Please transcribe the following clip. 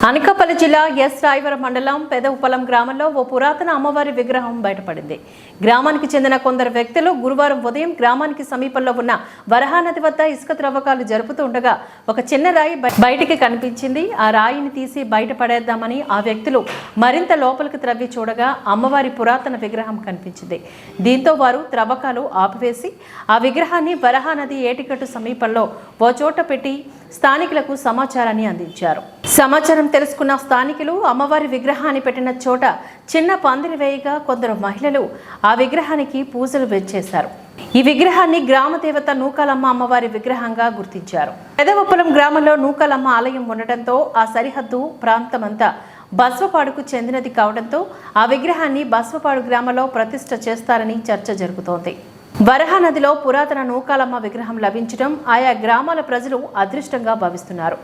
అనకాపల్లి జిల్లా ఎస్ రాయవరం మండలం పెదవుపలం గ్రామంలో ఓ పురాతన అమ్మవారి విగ్రహం బయటపడింది. గ్రామానికి చెందిన కొందరు వ్యక్తులు గురువారం ఉదయం గ్రామానికి సమీపంలో ఉన్న వరహానది వద్ద ఇసుక త్రవ్వకాలు జరుపుతూ ఉండగా ఒక చిన్న రాయి బయటికి కనిపించింది. ఆ రాయిని తీసి బయటపడేద్దామని ఆ వ్యక్తులు మరింత లోపలికి త్రవ్వి చూడగా అమ్మవారి పురాతన విగ్రహం కనిపించింది. దీంతో వారు త్రవ్వకాలు ఆపివేసి ఆ విగ్రహాన్ని వరహానది ఏటికట్టు సమీపంలో ఓ చోట పెట్టి స్థానికులకు సమాచారాన్ని అందించారు. సమాచారం తెలుసుకున్న స్థానికులు అమ్మవారి విగ్రహాన్ని పెట్టిన చోట చిన్న పందిరి వేయగా కొందరు మహిళలు ఆ విగ్రహానికి పూజలు చేశారు. ఈ విగ్రహాన్ని గ్రామ దేవత నూకాలమ్మ అమ్మవారి విగ్రహంగా గుర్తించారు. పెదవుపలం గ్రామంలో నూకాలమ్మ ఆలయం ఉండటంతో ఆ సరిహద్దు ప్రాంతమంతా బస్వపాడుకు చెందినది కావడంతో ఆ విగ్రహాన్ని బస్వపాడు గ్రామంలో ప్రతిష్ఠ చేస్తారని చర్చ జరుగుతోంది. వరహానదిలో పురాతన నూకాలమ్మ విగ్రహం లభించడం ఆయా గ్రామాల ప్రజలు అదృష్టంగా భావిస్తున్నారు.